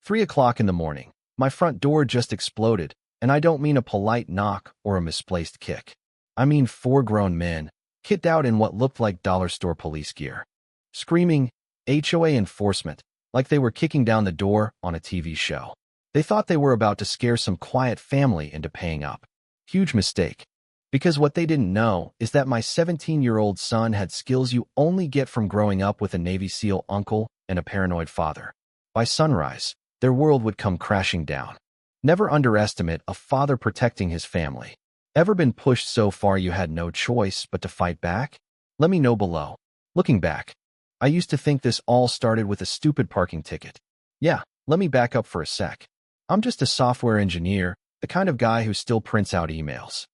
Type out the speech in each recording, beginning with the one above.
3 o'clock in the morning. My front door just exploded, and I don't mean a polite knock or a misplaced kick. I mean 4 grown men, kitted out in what looked like dollar store police gear, screaming, HOA enforcement, like they were kicking down the door on a TV show. They thought they were about to scare some quiet family into paying up. Huge mistake. Because what they didn't know is that my 17-year-old son had skills you only get from growing up with a Navy SEAL uncle and a paranoid father. By sunrise, their world would come crashing down. Never underestimate a father protecting his family. Ever been pushed so far you had no choice but to fight back? Let me know below. Looking back, I used to think this all started with a stupid parking ticket. Yeah, let me back up for a sec. I'm just a software engineer, the kind of guy who still prints out emails.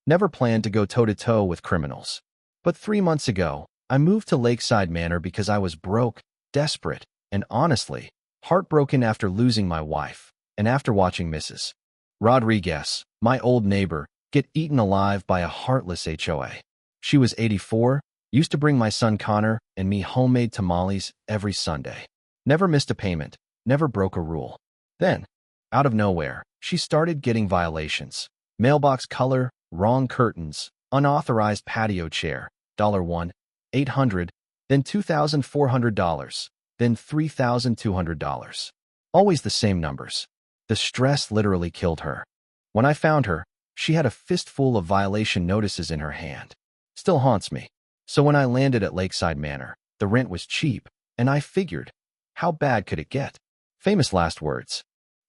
Never planned to go toe-to-toe with criminals. But 3 months ago, I moved to Lakeside Manor because I was broke, desperate, and honestly, heartbroken after losing my wife, and after watching Mrs. Rodriguez, my old neighbor, get eaten alive by a heartless HOA. She was 84, used to bring my son Connor and me homemade tamales every Sunday. Never missed a payment, never broke a rule. Then, out of nowhere, she started getting violations. Mailbox color, wrong curtains, unauthorized patio chair, $1, $800, then $2,400, then $3,200. Always the same numbers. The stress literally killed her. When I found her, she had a fistful of violation notices in her hand. Still haunts me. So when I landed at Lakeside Manor, the rent was cheap, and I figured, how bad could it get? Famous last words,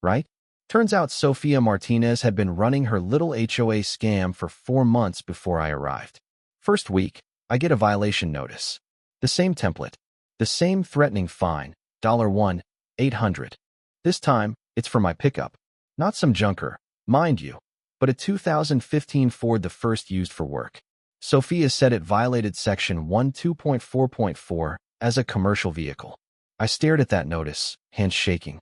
right? Turns out Sofia Martinez had been running her little HOA scam for 4 months before I arrived. First week, I get a violation notice. The same template. The same threatening fine, $1, $800. This time, it's for my pickup. Not some junker, mind you, but a 2015 Ford, the first used for work. Sofia said it violated Section 12.4.4 as a commercial vehicle. I stared at that notice, hands shaking.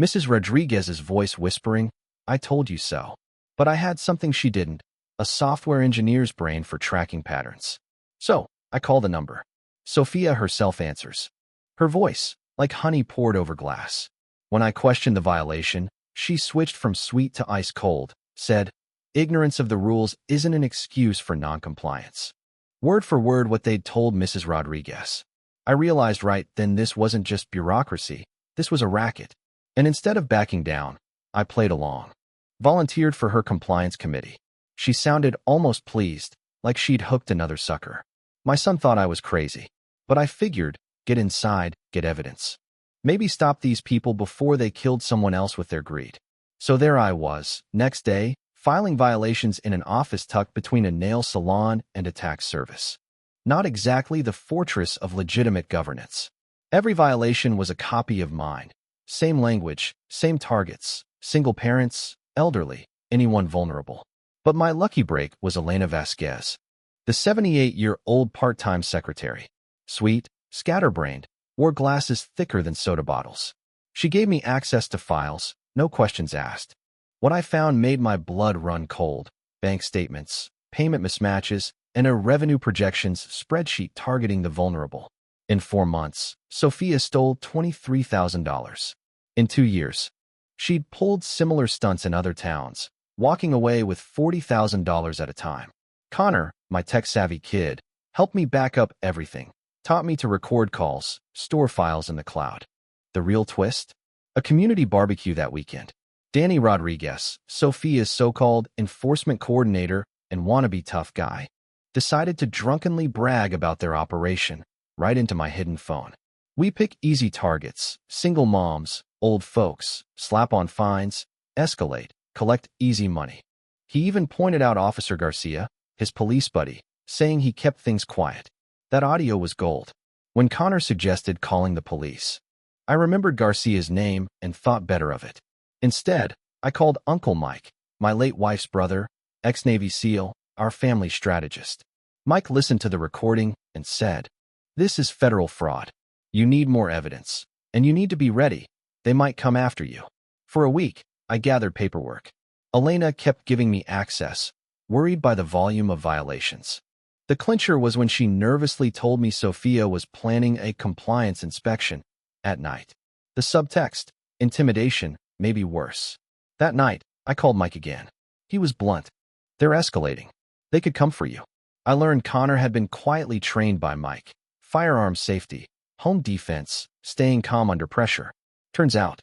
Mrs. Rodriguez's voice whispering, I told you so. But I had something she didn't, a software engineer's brain for tracking patterns. So, I call the number. Sofia herself answers. Her voice, like honey poured over glass. When I questioned the violation, she switched from sweet to ice cold, said, ignorance of the rules isn't an excuse for noncompliance. Word for word what they'd told Mrs. Rodriguez. I realized right then this wasn't just bureaucracy, this was a racket. And instead of backing down, I played along. Volunteered for her compliance committee. She sounded almost pleased, like she'd hooked another sucker. My son thought I was crazy. But I figured, get inside, get evidence. Maybe stop these people before they killed someone else with their greed. So there I was, next day, filing violations in an office tucked between a nail salon and a tax service. Not exactly the fortress of legitimate governance. Every violation was a copy of mine. Same language, same targets, single parents, elderly, anyone vulnerable. But my lucky break was Elena Vasquez, the 78-year-old part-time secretary. Sweet, scatterbrained, wore glasses thicker than soda bottles. She gave me access to files, no questions asked. What I found made my blood run cold. Bank statements, payment mismatches, and a revenue projections spreadsheet targeting the vulnerable. In 4 months, Sofia stole $23,000. In 2 years, she'd pulled similar stunts in other towns, walking away with $40,000 at a time. Connor, my tech-savvy kid, helped me back up everything, taught me to record calls, store files in the cloud. The real twist? A community barbecue that weekend. Danny Rodriguez, Sofia's so-called enforcement coordinator and wannabe tough guy, decided to drunkenly brag about their operation right into my hidden phone. We pick easy targets, single moms, old folks, slap on fines, escalate, collect easy money. He even pointed out Officer Garcia, his police buddy, saying he kept things quiet. That audio was gold. When Connor suggested calling the police, I remembered Garcia's name and thought better of it. Instead, I called Uncle Mike, my late wife's brother, ex-Navy SEAL, our family strategist. Mike listened to the recording and said, "This is federal fraud. You need more evidence, and you need to be ready. They might come after you." For a week, I gathered paperwork. Elena kept giving me access, worried by the volume of violations. The clincher was when she nervously told me Sofia was planning a compliance inspection at night. The subtext, Intimidation, maybe worse. That night, I called Mike again. He was blunt. They're escalating. They could come for you. I learned Connor had been quietly trained by Mike. Firearm safety, home defense, staying calm under pressure. Turns out,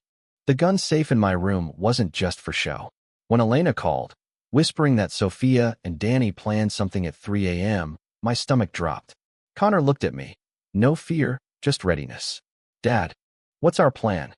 the gun safe in my room wasn't just for show. When Elena called, whispering that Sophia and Danny planned something at 3 a.m., my stomach dropped. Connor looked at me. No fear, just readiness. Dad, what's our plan?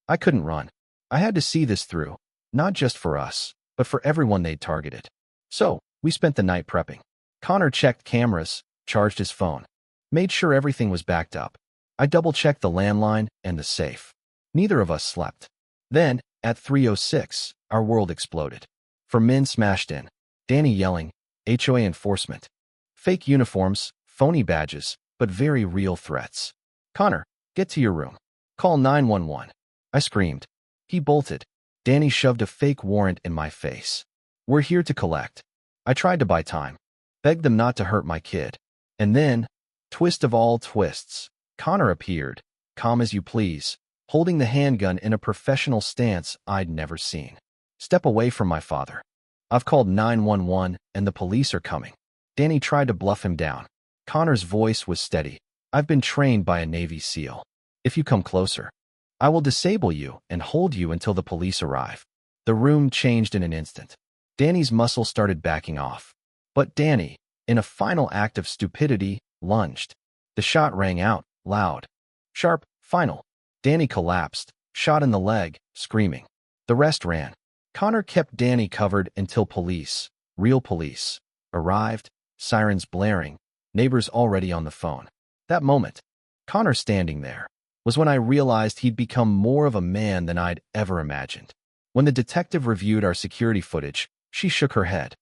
I couldn't run. I had to see this through, not just for us, but for everyone they'd targeted. So, we spent the night prepping. Connor checked cameras, charged his phone, made sure everything was backed up. I double-checked the landline and the safe. Neither of us slept. Then, at 3:06, our world exploded. From men smashed in, Danny yelling, HOA enforcement. Fake uniforms, phony badges, but very real threats. Connor, get to your room. Call 911. I screamed. He bolted. Danny shoved a fake warrant in my face. We're here to collect. I tried to buy time. Begged them not to hurt my kid. And then, twist of all twists, Connor appeared, calm as you please, holding the handgun in a professional stance I'd never seen. Step away from my father. I've called 911 and the police are coming. Danny tried to bluff him down. Connor's voice was steady. I've been trained by a Navy SEAL. If you come closer, I will disable you and hold you until the police arrive. The room changed in an instant. Danny's muscle started backing off. But Danny, in a final act of stupidity, lunged. The shot rang out, loud. Sharp, final. Danny collapsed, shot in the leg, screaming. The rest ran. Connor kept Danny covered until police, real police, arrived, sirens blaring, neighbors already on the phone. That moment, Connor standing there, was when I realized he'd become more of a man than I'd ever imagined. When the detective reviewed our security footage, she shook her head.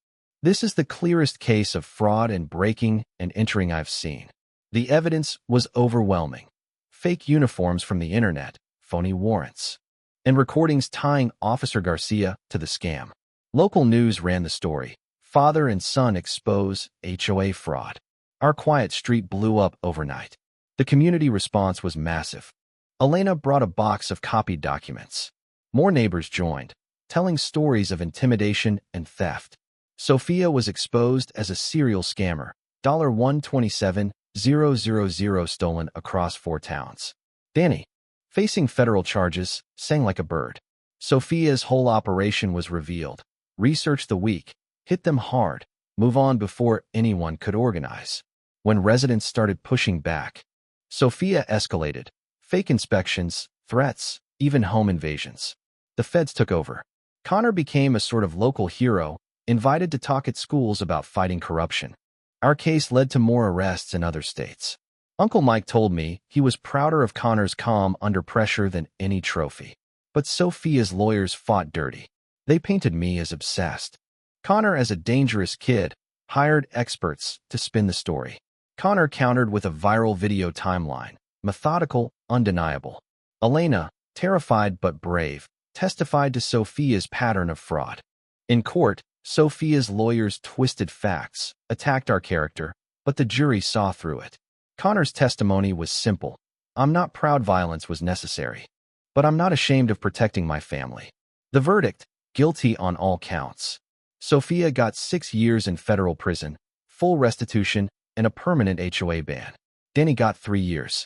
This is the clearest case of fraud and breaking and entering I've seen. The evidence was overwhelming. Fake uniforms from the internet, phony warrants, and recordings tying Officer Garcia to the scam. Local news ran the story. Father and son expose HOA fraud. Our quiet street blew up overnight. The community response was massive. Elena brought a box of copied documents. More neighbors joined, telling stories of intimidation and theft. Sophia was exposed as a serial scammer, $127,000 stolen across 4 towns. Danny, facing federal charges, sang like a bird. Sophia's whole operation was revealed. Research the weak, hit them hard, move on before anyone could organize. When residents started pushing back, Sophia escalated. Fake inspections, threats, even home invasions. The feds took over. Connor became a sort of local hero, invited to talk at schools about fighting corruption. Our case led to more arrests in other states. Uncle Mike told me he was prouder of Connor's calm under pressure than any trophy. But Sophia's lawyers fought dirty. They painted me as obsessed. Connor as a dangerous kid, hired experts to spin the story. Connor countered with a viral video timeline, methodical, undeniable. Elena, terrified but brave, testified to Sophia's pattern of fraud. In court, Sophia's lawyers twisted facts, attacked our character, but the jury saw through it. Connor's testimony was simple. I'm not proud violence was necessary, but I'm not ashamed of protecting my family. The verdict, guilty on all counts. Sophia got 6 years in federal prison, full restitution, and a permanent HOA ban. Danny got 3 years.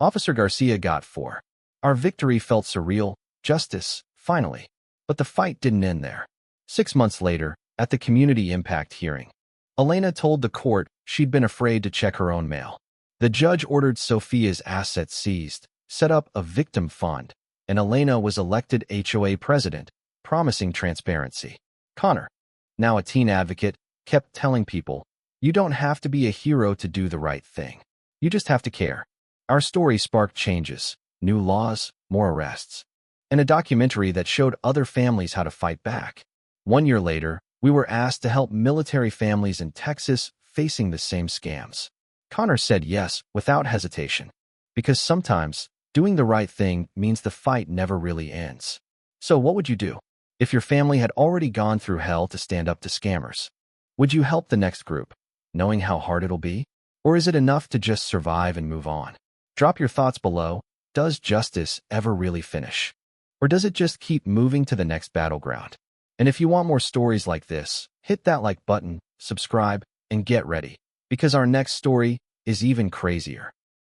Officer Garcia got 4. Our victory felt surreal, justice, finally. But the fight didn't end there. 6 months later, at the community impact hearing, Elena told the court she'd been afraid to check her own mail. The judge ordered Sophia's assets seized, set up a victim fund, and Elena was elected HOA president, promising transparency. Connor, now a teen advocate, kept telling people, you don't have to be a hero to do the right thing. You just have to care. Our story sparked changes, new laws, more arrests, and a documentary that showed other families how to fight back. 1 year later, we were asked to help military families in Texas facing the same scams. Connor said yes without hesitation, because sometimes doing the right thing means the fight never really ends. So what would you do if your family had already gone through hell to stand up to scammers? Would you help the next group, knowing how hard it'll be? Or is it enough to just survive and move on? Drop your thoughts below. Does justice ever really finish? Or does it just keep moving to the next battleground? And if you want more stories like this, hit that like button, subscribe, and get ready, because our next story is even crazier.